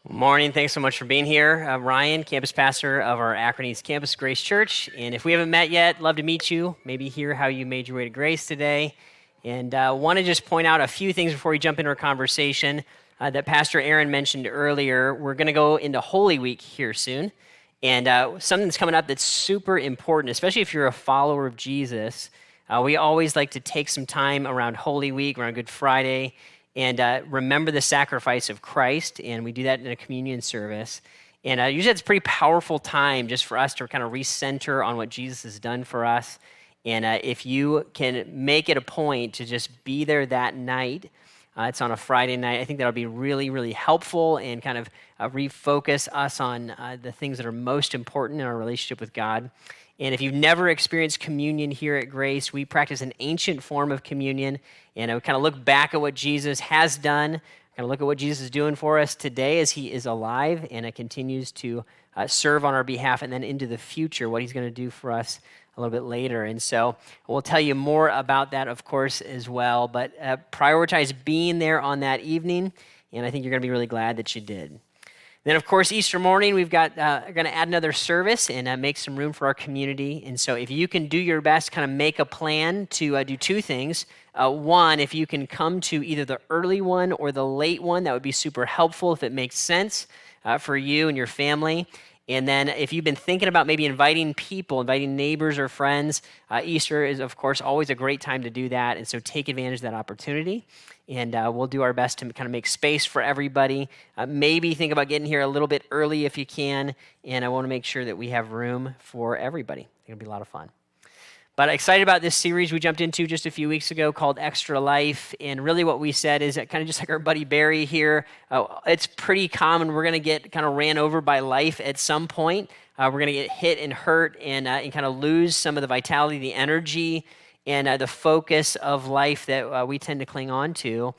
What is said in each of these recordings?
Morning. Thanks so much for being here. I'm Ryan, campus pastor of our Akron East Campus, Grace Church. And if we haven't met yet, love to meet you, maybe hear how you made your way to Grace today. And want to just point out a few things before we jump into our conversation that Pastor Aaron mentioned earlier. We're going to go into Holy Week here soon. And something that's coming up that's super important, especially if you're a follower of Jesus. We always like to take some time around Holy Week, around Good Friday, and remember the sacrifice of Christ, and we do that in a communion service. And usually it's a pretty powerful time just for us to kind of recenter on what Jesus has done for us. And if you can make it a point to just be there that night, it's on a Friday night, I think that'll be really, really helpful and kind of refocus us on the things that are most important in our relationship with God. And if you've never experienced communion here at Grace, we practice an ancient form of communion. And we kind of look back at what Jesus has done, kind of look at what Jesus is doing for us today as he is alive and it continues to serve on our behalf, and then into the future, what he's going to do for us a little bit later. And so we'll tell you more about that, of course, as well. But prioritize being there on that evening, and I think you're going to be really glad that you did. Then, of course, Easter morning, we've got going to add another service and make some room for our community. And so if you can do your best, kind of make a plan to do two things. One, if you can come to either the early one or the late one, that would be super helpful if it makes sense for you and your family. And then if you've been thinking about maybe inviting people, inviting neighbors or friends, Easter is, of course, always a great time to do that. And so take advantage of that opportunity. And we'll do our best to kind of make space for everybody. Maybe think about getting here a little bit early if you can. And I want to make sure that we have room for everybody. I think it'll be a lot of fun. But excited about this series we jumped into just a few weeks ago called Extra Life. And really what we said is that kind of just like our buddy Barry here, it's pretty common. We're going to get kind of ran over by life at some point. We're going to get hit and hurt and kind of lose some of the vitality, the energy, and the focus of life that we tend to cling on to.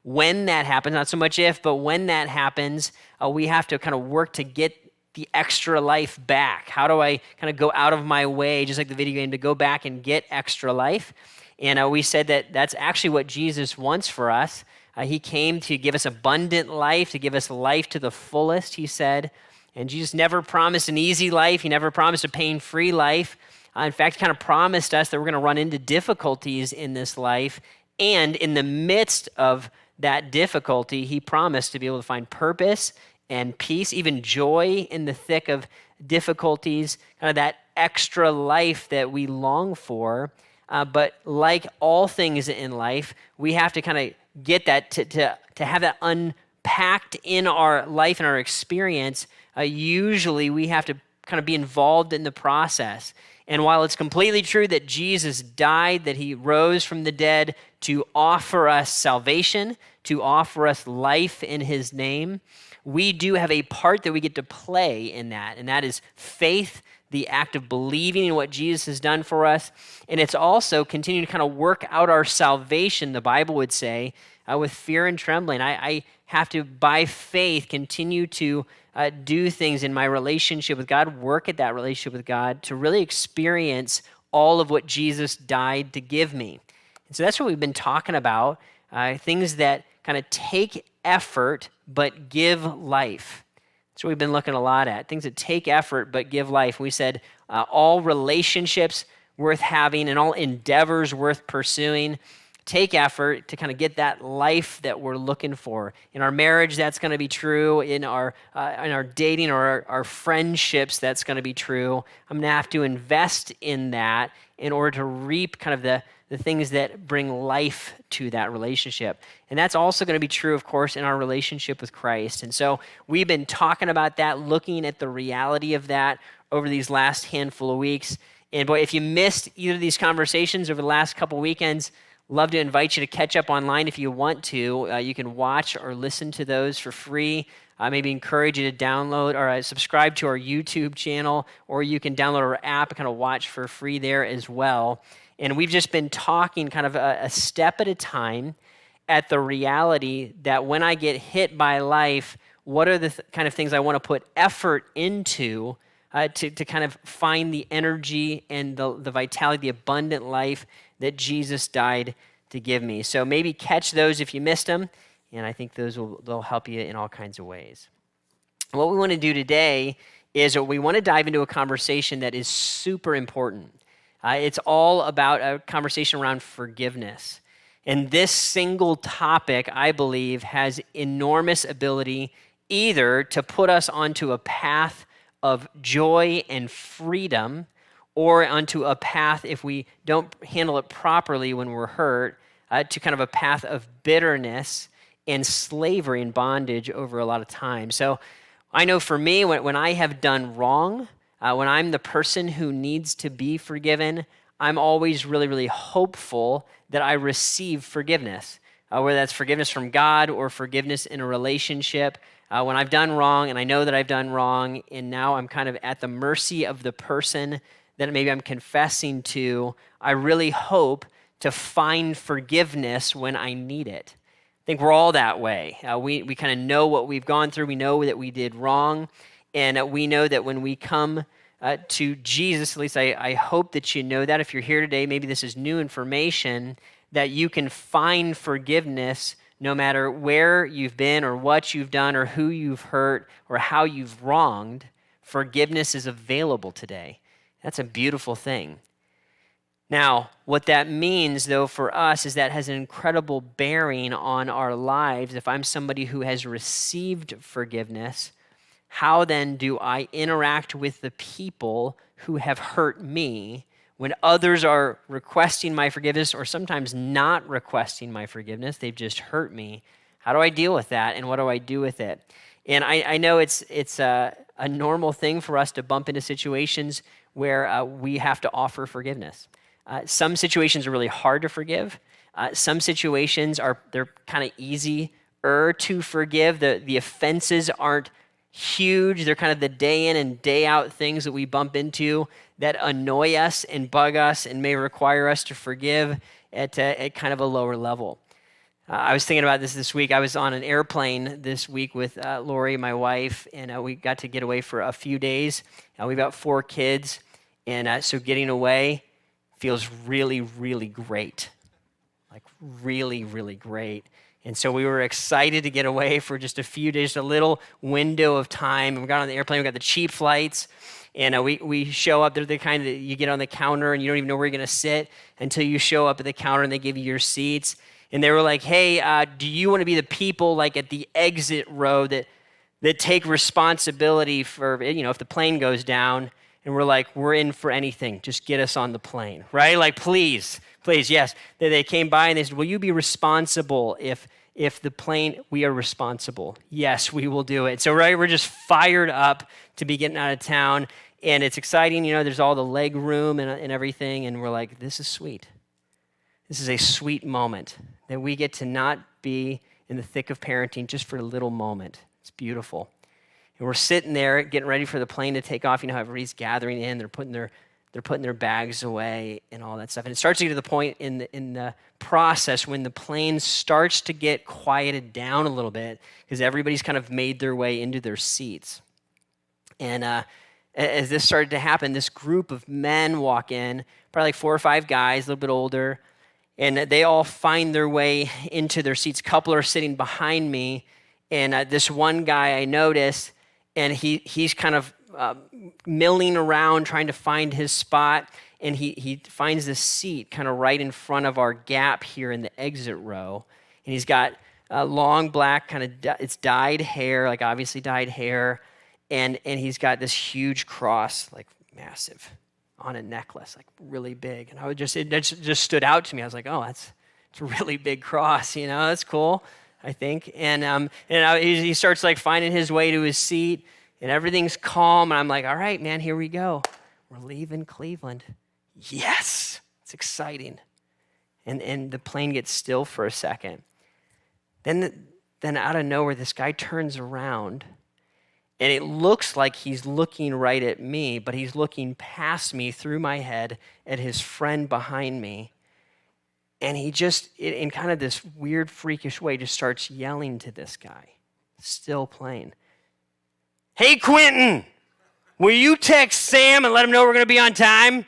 When that happens, not so much if, but when that happens, we have to kind of work to get the extra life back. How do I kind of go out of my way, just like the video game, to go back and get extra life? And we said that that's actually what Jesus wants for us. He came to give us abundant life, to give us life to the fullest, he said. And Jesus never promised an easy life. He never promised a pain-free life. In fact, he kind of promised us that we're going to run into difficulties in this life. And in the midst of that difficulty, he promised to be able to find purpose and peace, even joy in the thick of difficulties, kind of that extra life that we long for. But like all things in life, we have to kind of get that to have that unpacked in our life and our experience. Usually we have to kind of be involved in the process. And while it's completely true that Jesus died, that he rose from the dead to offer us salvation, to offer us life in his name, we do have a part that we get to play in that, and that is faith, the act of believing in what Jesus has done for us. And it's also continuing to kind of work out our salvation, the Bible would say, with fear and trembling. I have to, by faith, continue to do things in my relationship with God, work at that relationship with God to really experience all of what Jesus died to give me. And so that's what we've been talking about, things that kind of take effort but give life. That's what we've been looking a lot at, things that take effort but give life. We said all relationships worth having and all endeavors worth pursuing take effort to kind of get that life that we're looking for. In our marriage, that's going to be true. In our dating or our friendships, that's going to be true. I'm going to have to invest in that in order to reap kind of the things that bring life to that relationship. And that's also going to be true, of course, in our relationship with Christ. And so we've been talking about that, looking at the reality of that over these last handful of weeks. And boy, if you missed either of these conversations over the last couple weekends, love to invite you to catch up online if you want to. You can watch or listen to those for free. Maybe encourage you to download or subscribe to our YouTube channel, or you can download our app and kind of watch for free there as well. And we've just been talking kind of a step at a time at the reality that when I get hit by life, what are the kind of things I want to put effort into to kind of find the energy and the vitality, the abundant life that Jesus died to give me. So maybe catch those if you missed them, and I think they'll help you in all kinds of ways. What we want to do today is we want to dive into a conversation that is super important. It's all about a conversation around forgiveness. And this single topic, I believe, has enormous ability either to put us onto a path of joy and freedom, or onto a path, if we don't handle it properly when we're hurt, to kind of a path of bitterness and slavery and bondage over a lot of time. So I know for me, when I have done wrong, when I'm the person who needs to be forgiven, I'm always really, really hopeful that I receive forgiveness, whether that's forgiveness from God or forgiveness in a relationship. When I've done wrong and I know that I've done wrong, and now I'm kind of at the mercy of the person that maybe I'm confessing to, I really hope to find forgiveness when I need it. I think we're all that way. We kind of know what we've gone through. We know that we did wrong. And we know that when we come to Jesus, at least I hope that you know that. If you're here today, maybe this is new information, that you can find forgiveness no matter where you've been or what you've done or who you've hurt or how you've wronged. Forgiveness is available today. That's a beautiful thing. Now, what that means, though, for us is that has an incredible bearing on our lives. If I'm somebody who has received forgiveness, how then do I interact with the people who have hurt me when others are requesting my forgiveness or sometimes not requesting my forgiveness? They've just hurt me. How do I deal with that, and what do I do with it? And I know it's a normal thing for us to bump into situations where we have to offer forgiveness. Some situations are really hard to forgive. Some situations they're kind of easier to forgive. The offenses aren't huge. They're kind of the day in and day out things that we bump into that annoy us and bug us and may require us to forgive at kind of a lower level. I was thinking about this week. I was on an airplane this week with Lori, my wife, and we got to get away for a few days. We've got 4 kids, and so getting away feels really, really great. Like really, really great. And so we were excited to get away for just a few days, a little window of time. We got on the airplane, we got the cheap flights, and we show up. They're the kind that you get on the counter and you don't even know where you're going to sit until you show up at the counter and they give you your seats. And they were like, hey, do you want to be the people like at the exit row that take responsibility for, if the plane goes down? And we're like, we're in for anything. Just get us on the plane, right? Like, please, yes. They came by and they said, will you be responsible if the plane, we are responsible. Yes, we will do it. So, right, we're just fired up to be getting out of town. And it's exciting, there's all the leg room and everything. And we're like, this is sweet. This is a sweet moment that we get to not be in the thick of parenting just for a little moment. It's beautiful. And we're sitting there getting ready for the plane to take off. How everybody's gathering in. They're putting their bags away and all that stuff. And it starts to get to the point in the process when the plane starts to get quieted down a little bit because everybody's kind of made their way into their seats. And as this started to happen, this group of men walk in, probably like 4 or 5 guys, a little bit older, and they all find their way into their seats. A couple are sitting behind me, and this one guy I noticed, and he's kind of milling around trying to find his spot, and he finds this seat kind of right in front of our gap here in the exit row, and he's got long black kind of it's dyed hair, like obviously dyed hair, and he's got this huge cross, like massive, on a necklace, like really big, and it just stood out to me. I was like, oh, it's a really big cross, that's cool. I think, and he starts like finding his way to his seat, and everything's calm, and I'm like, all right, man, here we go. We're leaving Cleveland. Yes, it's exciting. And the plane gets still for a second. Then out of nowhere, this guy turns around, and it looks like he's looking right at me, but he's looking past me through my head at his friend behind me. And he just, in kind of this weird, freakish way, just starts yelling to this guy, still playing. Hey, Quentin, will you text Sam and let him know we're going to be on time?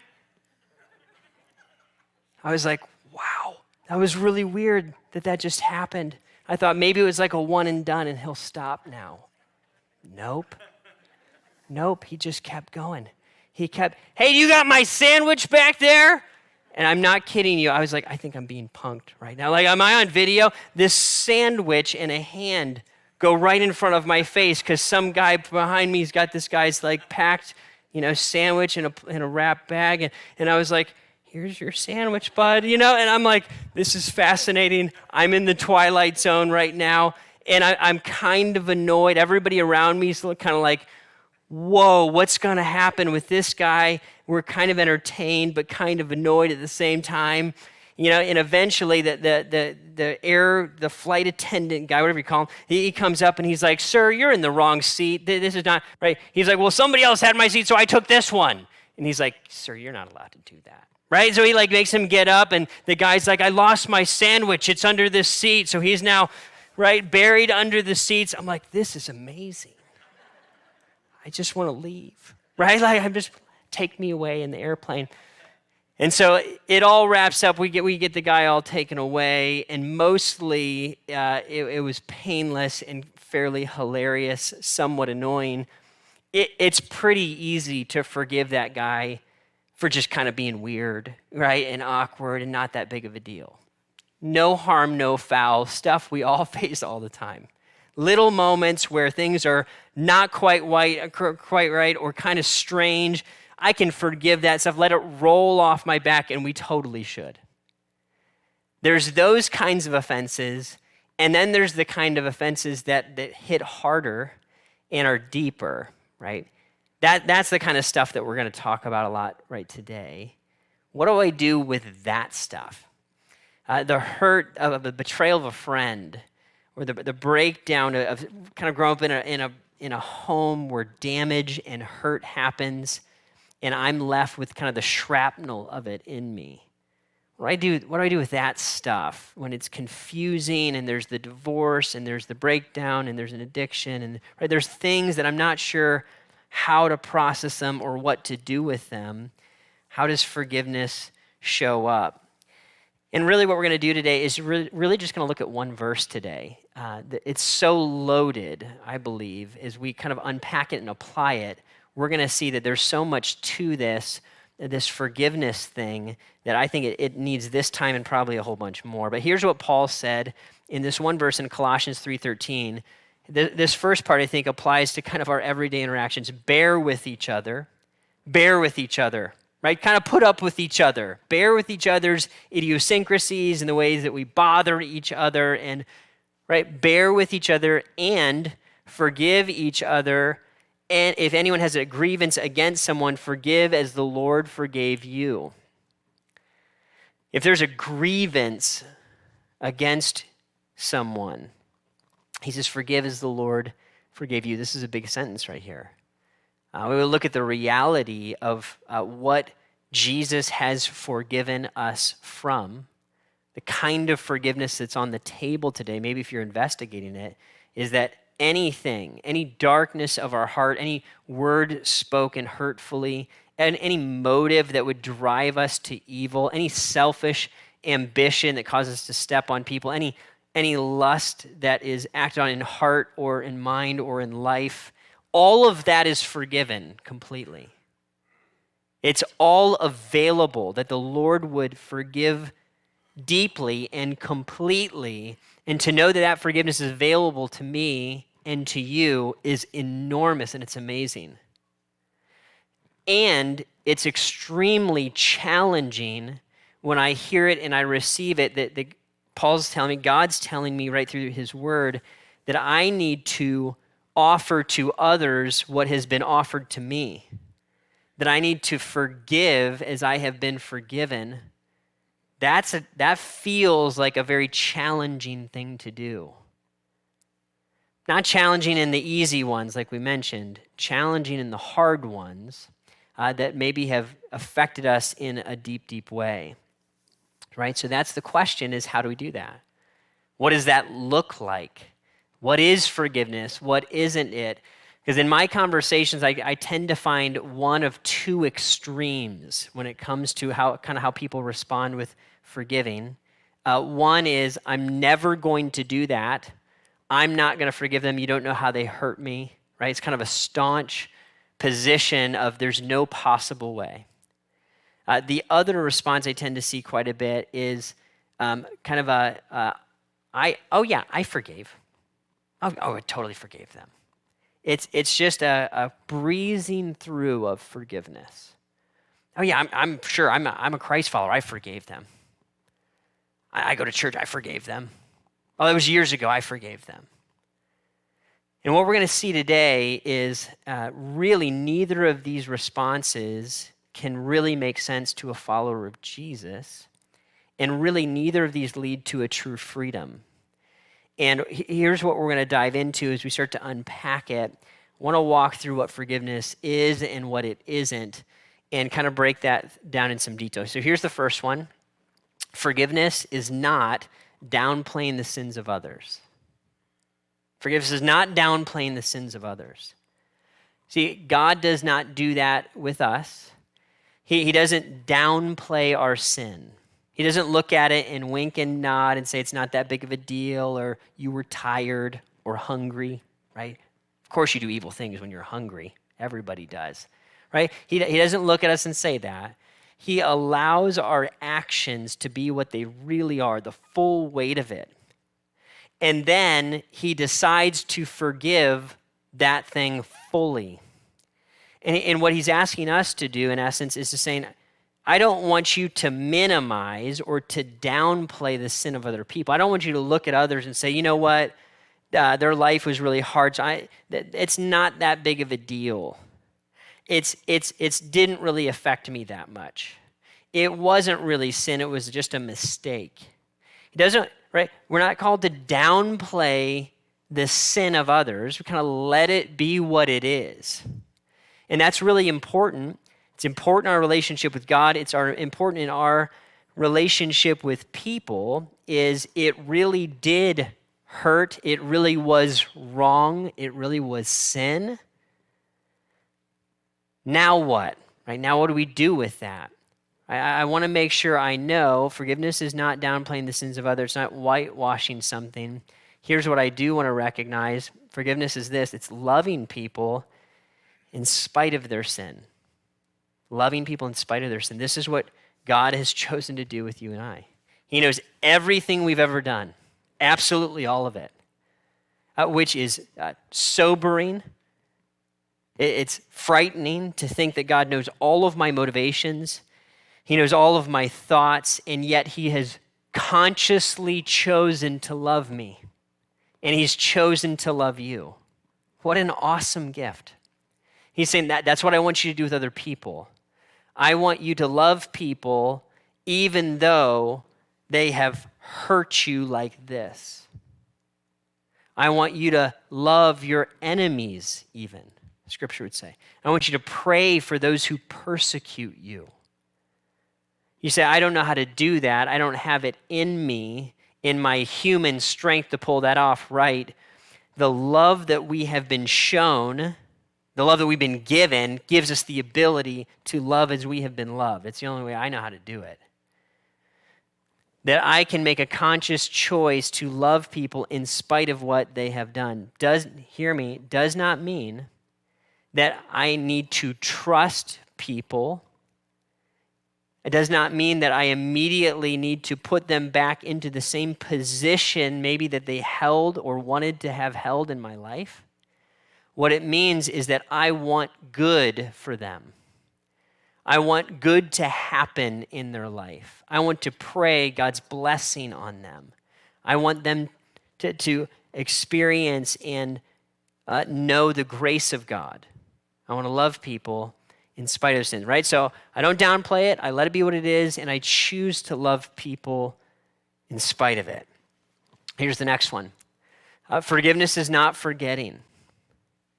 I was like, wow, that was really weird that just happened. I thought maybe it was like a one and done and he'll stop now. Nope. Nope. He just kept going. Hey, you got my sandwich back there? And I'm not kidding you. I was like, I think I'm being punked right now. Like, am I on video? This sandwich and a hand go right in front of my face because some guy behind me's got this guy's like packed, sandwich in a wrap bag. And I was like, here's your sandwich, bud, and I'm like, this is fascinating. I'm in the twilight zone right now. And I'm kind of annoyed. Everybody around me is kind of like, whoa, what's going to happen with this guy? We're kind of entertained, but kind of annoyed at the same time. And eventually the flight attendant guy, whatever you call him, he comes up and he's like, sir, you're in the wrong seat. This is not right. He's like, well, somebody else had my seat, so I took this one. And he's like, sir, you're not allowed to do that. Right? So he makes him get up, and the guy's like, I lost my sandwich. It's under this seat. So he's now, buried under the seats. I'm like, this is amazing. I just want to leave, right? I'm just, take me away in the airplane. And so it all wraps up. We get the guy all taken away, and mostly it was painless and fairly hilarious, somewhat annoying. It's pretty easy to forgive that guy for just kind of being weird, right, and awkward and not that big of a deal. No harm, no foul, stuff we all face all the time. Little moments where things are not quite right or kind of strange. I can forgive that stuff, let it roll off my back, and we totally should. There's those kinds of offenses, and then there's the kind of offenses that hit harder and are deeper, right? That's the kind of stuff that we're going to talk about a lot right today. What do I do with that stuff? The hurt of the betrayal of a friend, or the breakdown of kind of growing up in a home where damage and hurt happens, and I'm left with kind of the shrapnel of it in me. What do I do with that stuff when it's confusing, and there's the divorce, and there's the breakdown, and there's an addiction, and there's things that I'm not sure how to process them or what to do with them? How does forgiveness show up? And really what we're going to do today is really just going to look at one verse today. It's so loaded, I believe, as we kind of unpack it and apply it, we're going to see that there's so much to this forgiveness thing that I think it needs this time and probably a whole bunch more. But here's what Paul said in this one verse in Colossians 3:13. This first part, I think, applies to kind of our everyday interactions. Bear with each other. Bear with each other. Right? Kind of put up with each other. Bear with each other's idiosyncrasies and the ways that we bother each other, and bear with each other and forgive each other. And if anyone has a grievance against someone, forgive as the Lord forgave you. If there's a grievance against someone, he says, forgive as the Lord forgave you. This is a big sentence right here. We will look at the reality of what Jesus has forgiven us from. The kind of forgiveness that's on the table today, maybe if you're investigating it, is that anything, any darkness of our heart, any word spoken hurtfully, and any motive that would drive us to evil, any selfish ambition that causes us to step on people, any lust that is acted on in heart or in mind or in life, all of that is forgiven completely. It's all available that the Lord would forgive deeply and completely, and to know that that forgiveness is available to me and to you is enormous, and it's amazing. And it's extremely challenging when I hear it and I receive it, that Paul's telling me, God's telling me right through his word, that I need to offer to others what has been offered to me, that I need to forgive as I have been forgiven. That feels like a very challenging thing to do. Not challenging in the easy ones, like we mentioned, challenging in the hard ones that maybe have affected us in a deep, deep way. Right? So that's the question, is how do we do that? What does that look like? What is forgiveness? What isn't it? Because in my conversations, I tend to find one of two extremes when it comes to how people respond with forgiving. One is, I'm never going to do that. I'm not going to forgive them. You don't know how they hurt me. right? It's kind of a staunch position of there's no possible way. The other response I tend to see quite a bit is kind of I forgave. I totally forgave them. It's just a breezing through of forgiveness. Oh yeah, I'm sure I'm a Christ follower. I forgave them. I go to church. I forgave them. Oh, that was years ago. I forgave them. And what we're going to see today is really neither of these responses can really make sense to a follower of Jesus, and really neither of these lead to a true freedom. And here's what we're going to dive into as we start to unpack it. I want to walk through what forgiveness is and what it isn't, and kind of break that down in some detail. So here's the first one. Forgiveness is not downplaying the sins of others. Forgiveness is not downplaying the sins of others. See, God does not do that with us. He doesn't downplay our sin. He doesn't look at it and wink and nod and say it's not that big of a deal, or you were tired or hungry, right? Of course you do evil things when you're hungry. Everybody does, right? He doesn't look at us and say that. He allows our actions to be what they really are, the full weight of it. And then he decides to forgive that thing fully. And what he's asking us to do, in essence, is to say, I don't want you to minimize or to downplay the sin of other people. I don't want you to look at others and say, you know what, their life was really hard. So it's not that big of a deal. It's didn't really affect me that much. It wasn't really sin. It was just a mistake. He doesn't, right? We're not called to downplay the sin of others. We kind of let it be what it is. And that's really important. It's important in our relationship with God. It's important in our relationship with people. Is it really did hurt. It really was wrong. It really was sin. Now what? Right? Now what do we do with that? I want to make sure I know forgiveness is not downplaying the sins of others. It's not whitewashing something. Here's what I do want to recognize. Forgiveness is this. It's loving people in spite of their sin. Loving people in spite of their sin. This is what God has chosen to do with you and I. He knows everything we've ever done. Absolutely all of it. Which is sobering. It's frightening to think that God knows all of my motivations. He knows all of my thoughts, and yet he has consciously chosen to love me. And he's chosen to love you. What an awesome gift. He's saying that's what I want you to do with other people. I want you to love people even though they have hurt you like this. I want you to love your enemies even, Scripture would say. I want you to pray for those who persecute you. You say, I don't know how to do that. I don't have it in me, in my human strength to pull that off. Right. The love that we have been shown, the love that we've been given, gives us the ability to love as we have been loved. It's the only way I know how to do it. That I can make a conscious choice to love people in spite of what they have done. Does not mean that I need to trust people. It does not mean that I immediately need to put them back into the same position maybe that they held or wanted to have held in my life. What it means is that I want good for them. I want good to happen in their life. I want to pray God's blessing on them. I want them to experience and know the grace of God. I want to love people in spite of sin, right? So I don't downplay it. I let it be what it is, and I choose to love people in spite of it. Here's the next one. Forgiveness is not forgetting.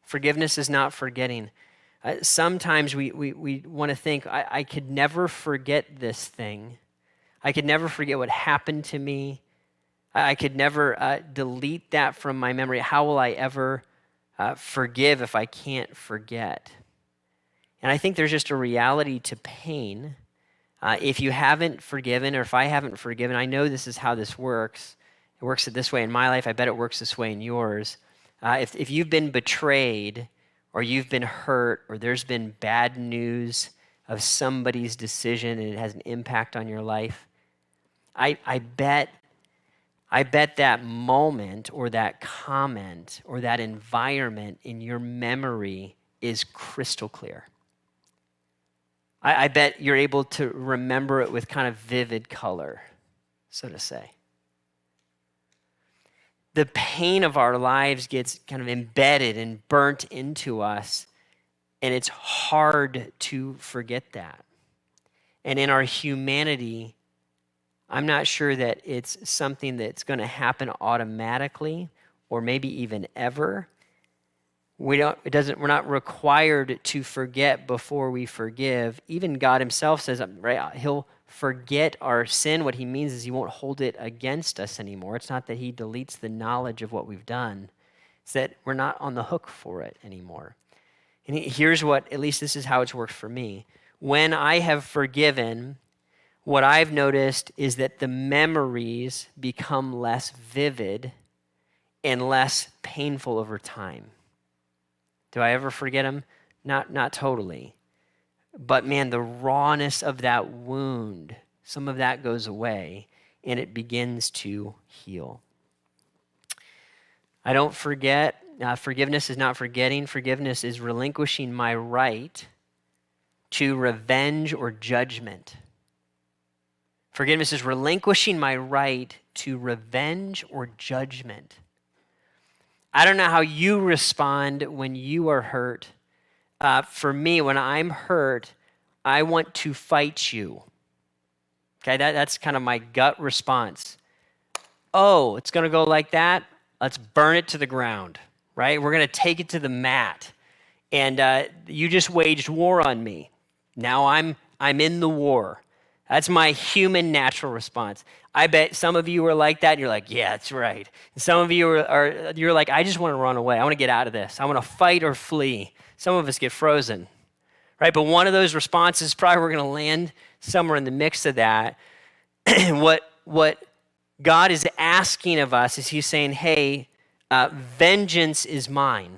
Forgiveness is not forgetting. Sometimes we want to think, I could never forget this thing. I could never forget what happened to me. I could never delete that from my memory. How will I ever forgive if I can't forget? And I think there's just a reality to pain. If you haven't forgiven, or if I haven't forgiven, I know this is how this works. It works this way in my life. I bet it works this way in yours. If you've been betrayed, or you've been hurt, or there's been bad news of somebody's decision and it has an impact on your life, I bet that moment or that comment or that environment in your memory is crystal clear. I bet you're able to remember it with kind of vivid color, so to say. The pain of our lives gets kind of embedded and burnt into us, and it's hard to forget that. And in our humanity, I'm not sure that it's something that's going to happen automatically or maybe even ever. We're not required to forget before we forgive. Even God himself says, right, he'll forget our sin. What he means is he won't hold it against us anymore. It's not that he deletes the knowledge of what we've done. It's that we're not on the hook for it anymore. And here's what, at least this is how it's worked for me. When I have forgiven, what I've noticed is that the memories become less vivid and less painful over time. Do I ever forget them? Not totally. But man, the rawness of that wound, some of that goes away and it begins to heal. I don't forget. Forgiveness is not forgetting. Forgiveness is relinquishing my right to revenge or judgment. Forgiveness is relinquishing my right to revenge or judgment. I don't know how you respond when you are hurt. For me, when I'm hurt, I want to fight you. Okay, that's kind of my gut response. Oh, it's going to go like that? Let's burn it to the ground, right? We're going to take it to the mat. And you just waged war on me. Now I'm in the war. That's my human natural response. I bet some of you are like that, and you're like, yeah, that's right. And some of you you're like, I just want to run away. I want to get out of this. I want to fight or flee. Some of us get frozen, right? But one of those responses, probably we're going to land somewhere in the mix of that. what God is asking of us is he's saying, hey, vengeance is mine.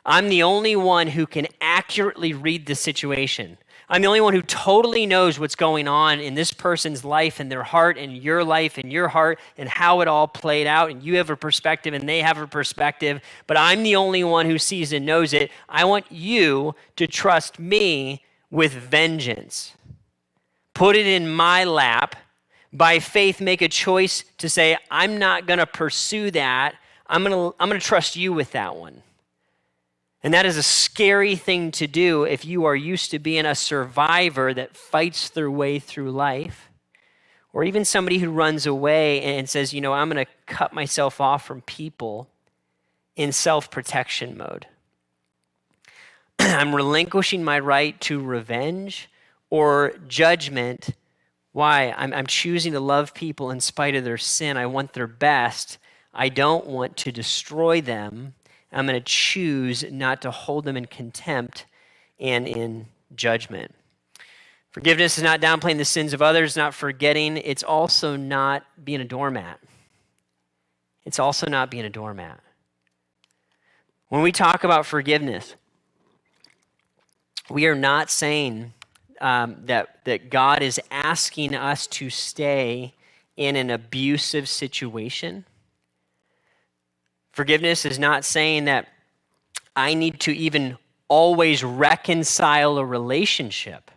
I'm the only one who can accurately read the situation. I'm the only one who totally knows what's going on in this person's life and their heart and your life and your heart and how it all played out. And you have a perspective and they have a perspective, but I'm the only one who sees and knows it. I want you to trust me with vengeance. Put it in my lap. By faith, make a choice to say, I'm not going to pursue that. I'm going to trust you with that one. And that is a scary thing to do if you are used to being a survivor that fights their way through life, or even somebody who runs away and says, I'm going to cut myself off from people in self-protection mode. I'm relinquishing my right to revenge or judgment. Why? I'm choosing to love people in spite of their sin. I want their best. I don't want to destroy them. I'm going to choose not to hold them in contempt and in judgment. Forgiveness is not downplaying the sins of others, not forgetting. It's also not being a doormat. It's also not being a doormat. When we talk about forgiveness, we are not saying that God is asking us to stay in an abusive situation. Forgiveness is not saying that I need to even always reconcile a relationship.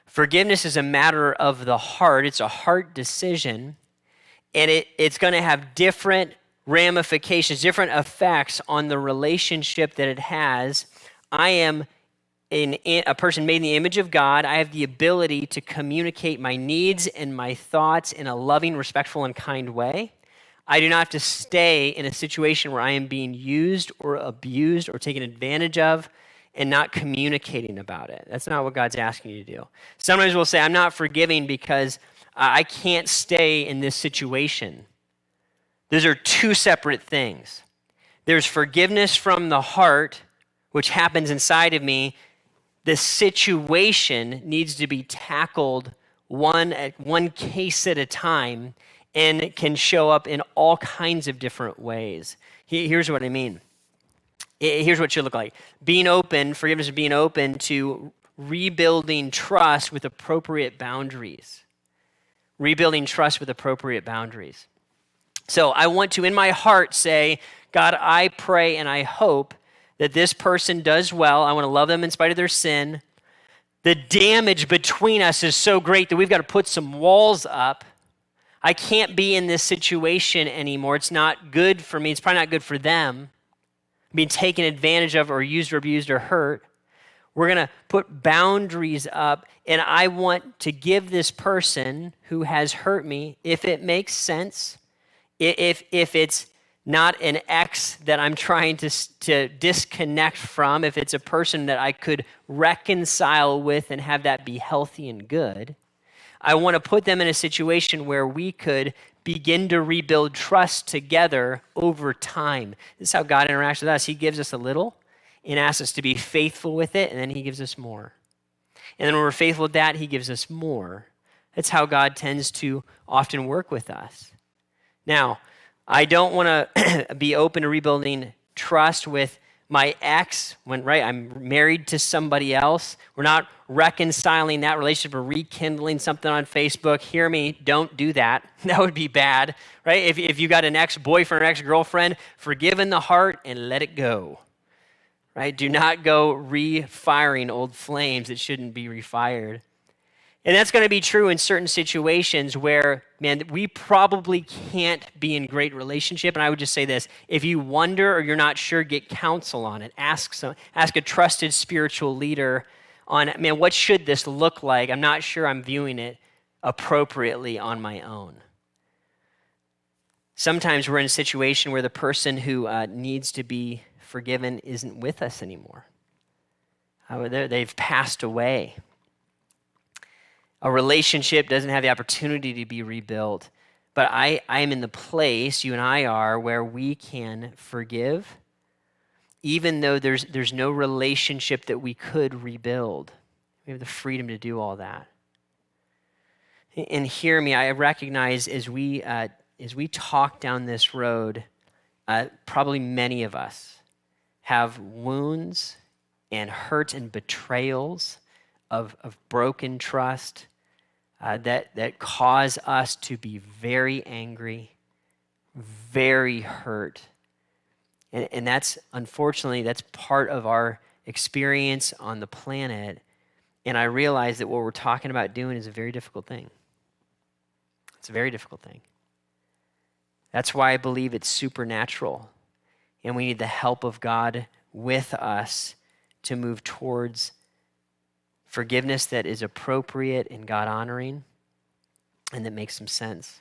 Forgiveness is a matter of the heart. It's a heart decision, and it's going to have different ramifications, different effects on the relationship that it has. I am a person made in the image of God. I have the ability to communicate my needs and my thoughts in a loving, respectful, and kind way. I do not have to stay in a situation where I am being used or abused or taken advantage of and not communicating about it. That's not what God's asking you to do. Sometimes we'll say, I'm not forgiving because I can't stay in this situation. Those are two separate things. There's forgiveness from the heart, which happens inside of me. The situation needs to be tackled one case at a time, and it can show up in all kinds of different ways. Here's what I mean. Here's what it should look like. Forgiveness is being open to rebuilding trust with appropriate boundaries. Rebuilding trust with appropriate boundaries. So I want to, in my heart, say, God, I pray and I hope that this person does well. I want to love them in spite of their sin. The damage between us is so great that we've got to put some walls up. I can't be in this situation anymore. It's not good for me. It's probably not good for them. Being taken advantage of or used or abused or hurt. We're going to put boundaries up, and I want to give this person who has hurt me, if it makes sense, if it's not an ex that I'm trying to disconnect from, if it's a person that I could reconcile with and have that be healthy and good, I want to put them in a situation where we could begin to rebuild trust together over time. This is how God interacts with us. He gives us a little and asks us to be faithful with it, and then he gives us more. And then when we're faithful with that, he gives us more. That's how God tends to often work with us. Now, I don't want to be open to rebuilding trust with my ex when, I'm married to somebody else. We're not reconciling that relationship or rekindling something on Facebook. Hear me, don't do that. That would be bad, right? If you got an ex-boyfriend or ex-girlfriend, forgive in the heart and let it go. Right? Do not go refiring old flames that shouldn't be refired. And that's going to be true in certain situations where, we probably can't be in great relationship. And I would just say this, if you wonder or you're not sure, get counsel on it. Ask a trusted spiritual leader on, what should this look like? I'm not sure I'm viewing it appropriately on my own. Sometimes we're in a situation where the person who needs to be forgiven isn't with us anymore. They've passed away. A relationship doesn't have the opportunity to be rebuilt, but I am in the place, you and I are, where we can forgive, even though there's no relationship that we could rebuild. We have the freedom to do all that. And hear me, I recognize as we talk down this road, probably many of us have wounds and hurt and betrayals of broken trust that cause us to be very angry, very hurt. And that's, unfortunately, that's part of our experience on the planet. And I realize that what we're talking about doing is a very difficult thing. It's a very difficult thing. That's why I believe it's supernatural. And we need the help of God with us to move towards forgiveness that is appropriate and God-honoring and that makes some sense.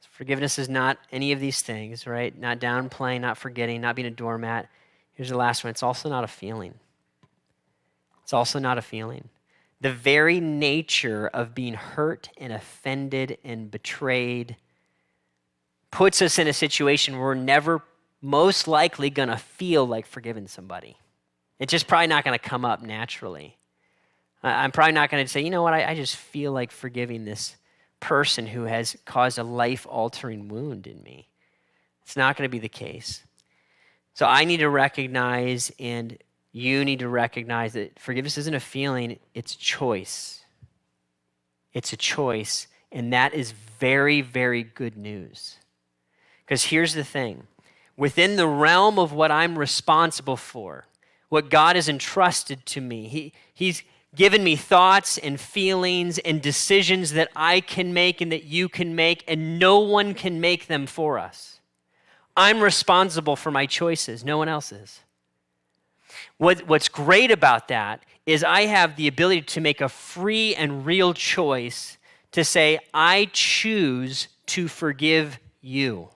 Forgiveness is not any of these things, right? Not downplaying, not forgetting, not being a doormat. Here's the last one. It's also not a feeling. It's also not a feeling. The very nature of being hurt and offended and betrayed puts us in a situation where we're never most likely going to feel like forgiving somebody. It's just probably not going to come up naturally. I'm probably not going to say, you know what, I just feel like forgiving this person who has caused a life-altering wound in me. It's not going to be the case. So I need to recognize, and you need to recognize, that forgiveness isn't a feeling, it's a choice. It's a choice, and that is very, very good news. Because here's the thing. Within the realm of what I'm responsible for, what God has entrusted to me, He's given me thoughts and feelings and decisions that I can make and that you can make, and no one can make them for us. I'm responsible for my choices. No one else is. What's great about that is I have the ability to make a free and real choice to say, I choose to forgive you.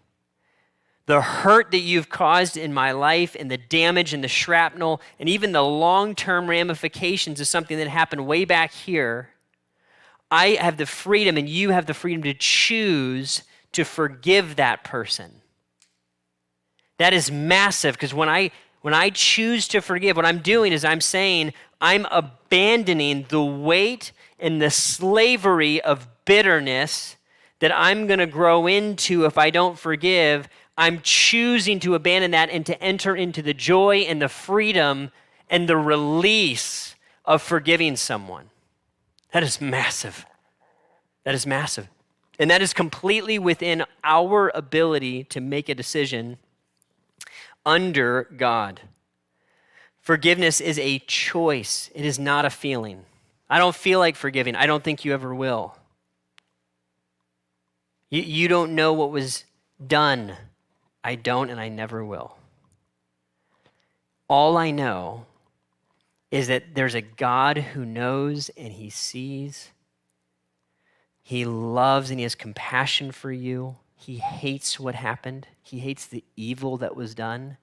The hurt that you've caused in my life and the damage and the shrapnel and even the long-term ramifications of something that happened way back here, I have the freedom and you have the freedom to choose to forgive that person. That is massive, because when I choose to forgive, what I'm doing is I'm saying I'm abandoning the weight and the slavery of bitterness that I'm going to grow into if I don't forgive. I'm choosing to abandon that and to enter into the joy and the freedom and the release of forgiving someone. That is massive. That is massive. And that is completely within our ability to make a decision under God. Forgiveness is a choice. It is not a feeling. I don't feel like forgiving. I don't think you ever will. You don't know what was done. I don't, and I never will. All I know is that there's a God who knows and he sees. He loves and he has compassion for you. He hates what happened. He hates the evil that was done.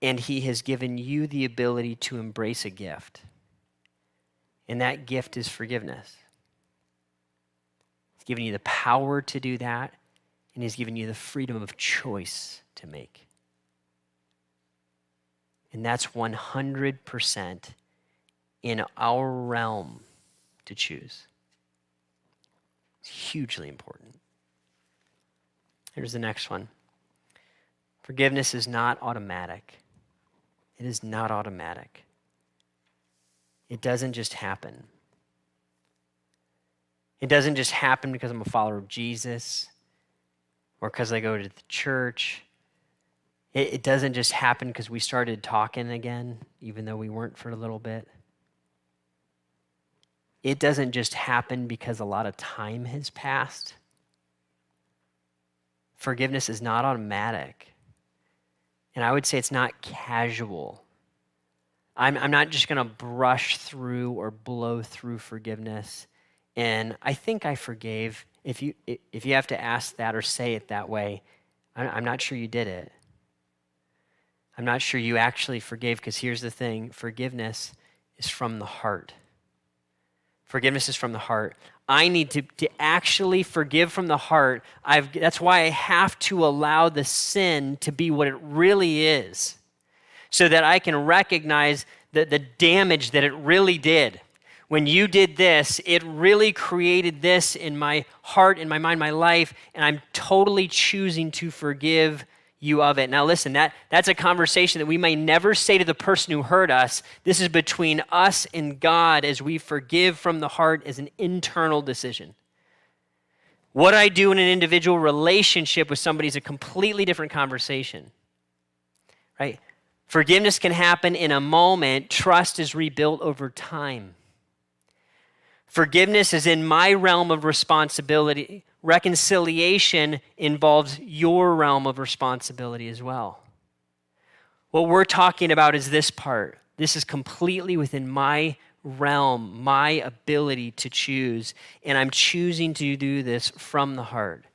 And he has given you the ability to embrace a gift. And that gift is forgiveness. He's given you the power to do that, and he's given you the freedom of choice to make. And that's 100% in our realm to choose. It's hugely important. Here's the next one. Forgiveness is not automatic. It is not automatic. It doesn't just happen. It doesn't just happen because I'm a follower of Jesus or because I go to the church. It doesn't just happen because we started talking again, even though we weren't for a little bit. It doesn't just happen because a lot of time has passed. Forgiveness is not automatic. And I would say it's not casual. I'm not just going to brush through or blow through forgiveness. And I think I forgave. If you have to ask that or say it that way, I'm not sure you did it. I'm not sure you actually forgave, because here's the thing. Forgiveness is from the heart. Forgiveness is from the heart. I need to actually forgive from the heart. That's why I have to allow the sin to be what it really is, so that I can recognize the damage that it really did. When you did this, it really created this in my heart, in my mind, my life, and I'm totally choosing to forgive you of it. Now listen, that's a conversation that we may never say to the person who hurt us. This is between us and God as we forgive from the heart as an internal decision. What I do in an individual relationship with somebody is a completely different conversation, right? Forgiveness can happen in a moment. Trust is rebuilt over time. Forgiveness is in my realm of responsibility. Reconciliation involves your realm of responsibility as well. What we're talking about is this part. This is completely within my realm, my ability to choose, and I'm choosing to do this from the heart.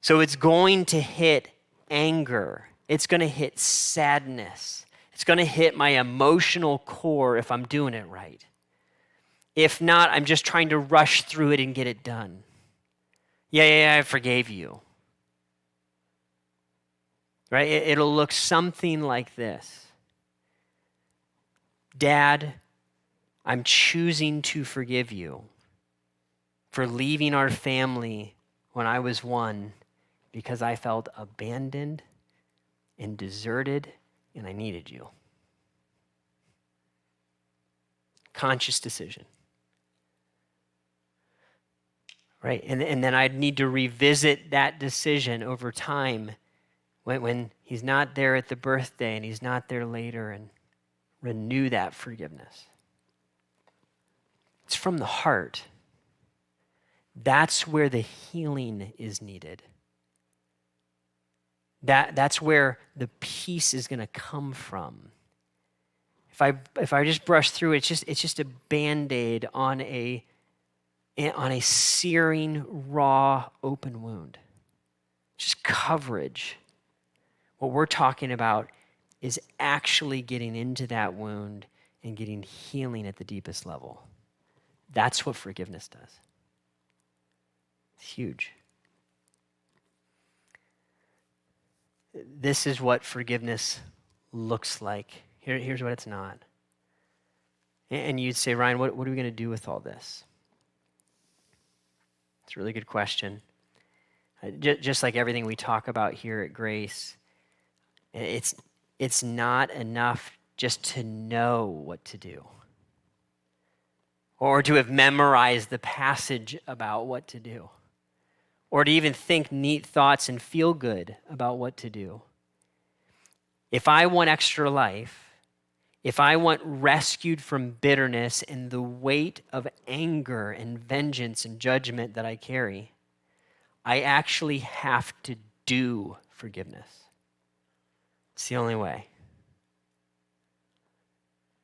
So it's going to hit anger. It's going to hit sadness. It's going to hit my emotional core if I'm doing it right. If not, I'm just trying to rush through it and get it done. Yeah, I forgave you. Right? It'll look something like this. Dad, I'm choosing to forgive you for leaving our family when I was 1 because I felt abandoned and deserted and I needed you. Conscious decision. Right? And then I'd need to revisit that decision over time when he's not there at the birthday and he's not there later, and renew that forgiveness. It's from the heart. That's where the healing is needed. That's where the peace is going to come from. If I just brush through it, it's just a Band-Aid on a searing, raw, open wound. Just coverage. What we're talking about is actually getting into that wound and getting healing at the deepest level. That's what forgiveness does. It's huge. This is what forgiveness looks like. Here's what it's not. And you'd say, Ryan, what are we going to do with all this? It's a really good question. Just like everything we talk about here at Grace, it's not enough just to know what to do or to have memorized the passage about what to do or to even think neat thoughts and feel good about what to do. If I want extra life, if I want rescued from bitterness and the weight of anger and vengeance and judgment that I carry, I actually have to do forgiveness. It's the only way.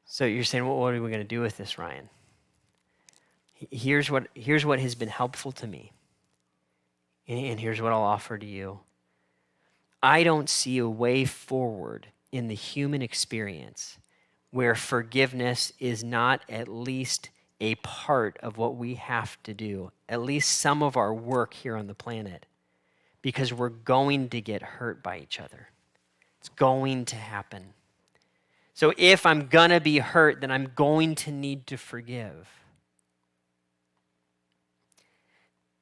So you're saying, well, what are we going to do with this, Ryan? Here's what has been helpful to me. And here's what I'll offer to you. I don't see a way forward in the human experience where forgiveness is not at least a part of what we have to do, at least some of our work here on the planet, because we're going to get hurt by each other. It's going to happen. So if I'm going to be hurt, then I'm going to need to forgive.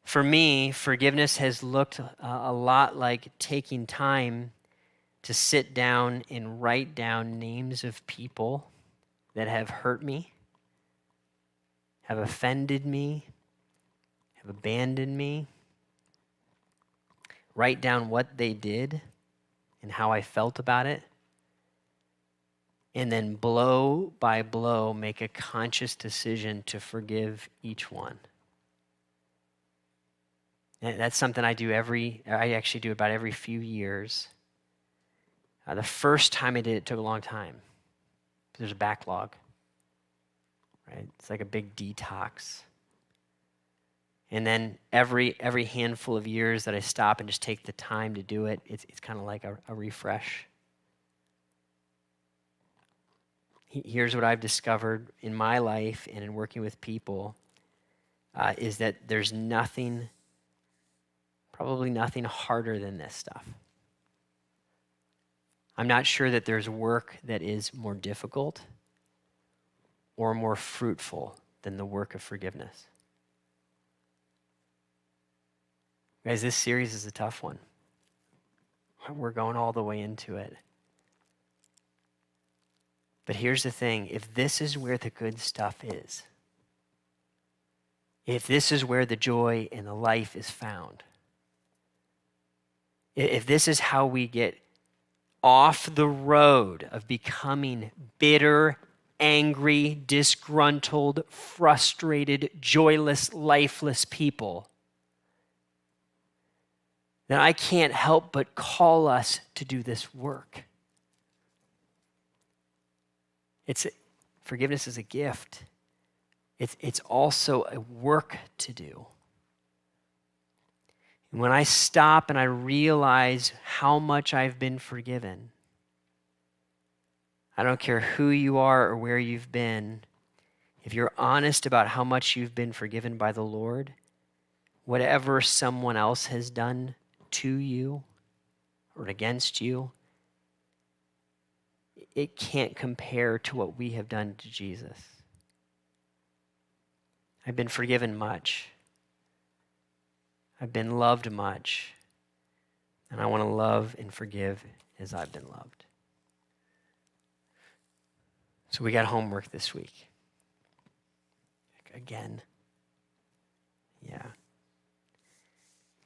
For me, forgiveness has looked a lot like taking time to sit down and write down names of people that have hurt me, have offended me, have abandoned me. Write down what they did and how I felt about it. And then blow by blow, make a conscious decision to forgive each one. And that's something I actually do about every few years. The first time I did it took a long time. There's a backlog, right? It's like a big detox. And then every handful of years that I stop and just take the time to do it, it's kind of like a refresh. Here's what I've discovered in my life and in working with people is that there's probably nothing harder than this stuff. I'm not sure that there's work that is more difficult or more fruitful than the work of forgiveness. Guys, this series is a tough one. We're going all the way into it. But here's the thing, if this is where the good stuff is, if this is where the joy and the life is found, if this is how we get off the road of becoming bitter, angry, disgruntled, frustrated, joyless, lifeless people, then I can't help but call us to do this work. Forgiveness is a gift. It's also a work to do. And when I stop and I realize how much I've been forgiven, I don't care who you are or where you've been, if you're honest about how much you've been forgiven by the Lord, whatever someone else has done to you or against you, it can't compare to what we have done to Jesus. I've been forgiven much. I've been loved much. And I want to love and forgive as I've been loved. So we got homework this week. Again. Yeah.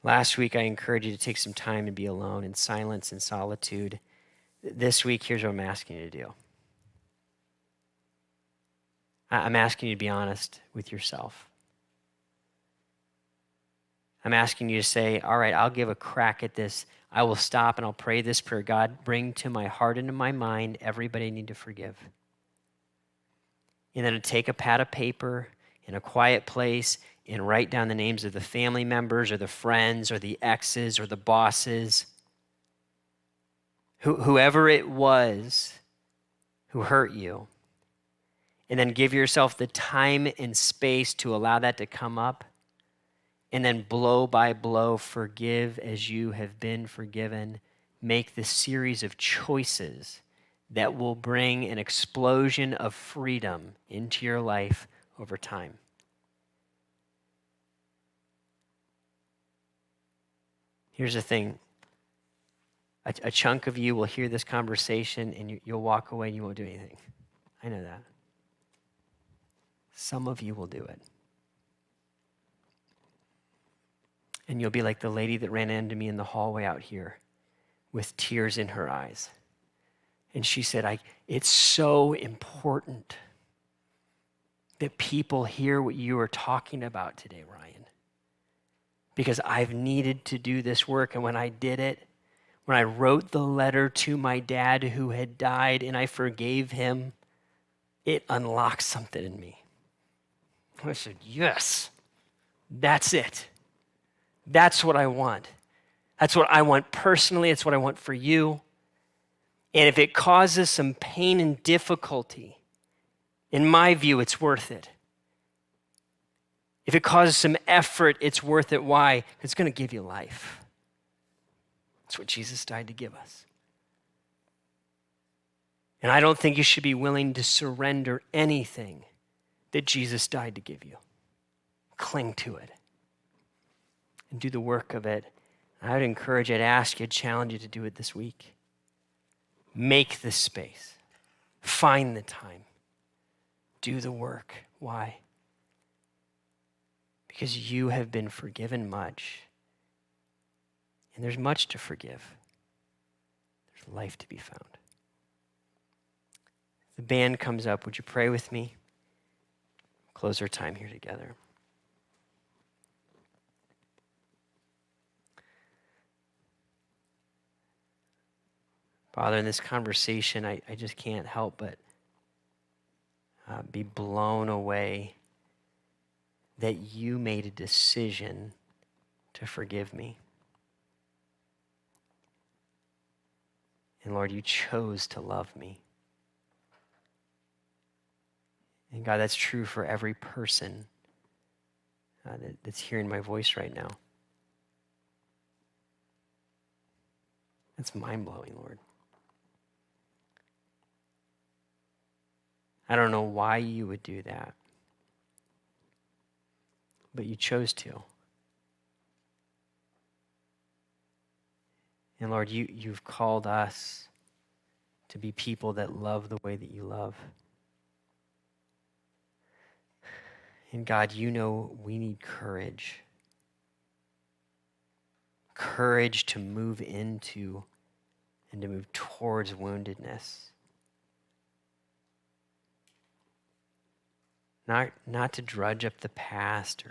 Last week I encouraged you to take some time and be alone in silence and solitude. This week, here's what I'm asking you to do. I'm asking you to be honest with yourself. I'm asking you to say, all right, I'll give a crack at this. I will stop and I'll pray this prayer. God, bring to my heart and to my mind everybody I need to forgive. And then to take a pad of paper in a quiet place and write down the names of the family members or the friends or the exes or the bosses, whoever it was who hurt you, and then give yourself the time and space to allow that to come up, and then blow by blow forgive as you have been forgiven. Make this series of choices that will bring an explosion of freedom into your life over time. Here's the thing. A chunk of you will hear this conversation and you'll walk away and you won't do anything. I know that. Some of you will do it. And you'll be like the lady that ran into me in the hallway out here with tears in her eyes. And she said, it's so important that people hear what you are talking about today, Ryan. Because I've needed to do this work. And when I did it, when I wrote the letter to my dad who had died and I forgave him, it unlocked something in me. I said, yes, that's it. That's what I want. That's what I want personally. It's what I want for you. And if it causes some pain and difficulty, in my view, it's worth it. If it causes some effort, it's worth it. Why? It's going to give you life. That's what Jesus died to give us. And I don't think you should be willing to surrender anything that Jesus died to give you. Cling to it and do the work of it. I would encourage you, I'd ask you, I'd challenge you to do it this week. Make the space. Find the time. Do the work. Why? Because you have been forgiven much. And there's much to forgive. There's life to be found. The band comes up. Would you pray with me? Close our time here together. Father, in this conversation, I just can't help but be blown away that you made a decision to forgive me. And Lord, you chose to love me. And God, that's true for every person that's hearing my voice right now. That's mind-blowing, Lord. I don't know why you would do that, but you chose to. And Lord, you've called us to be people that love the way that you love. And God, you know we need courage. Courage to move into and to move towards woundedness. Not to drudge up the past,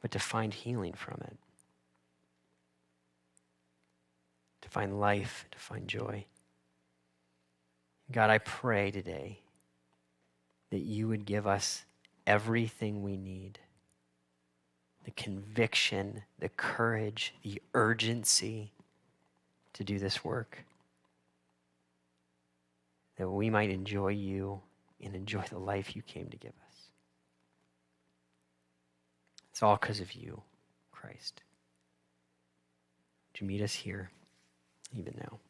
but to find healing from it. To find life, to find joy. God, I pray today that you would give us everything we need. The conviction, the courage, the urgency to do this work. That we might enjoy you and enjoy the life you came to give us. It's all because of you, Christ. Would you meet us here, even now?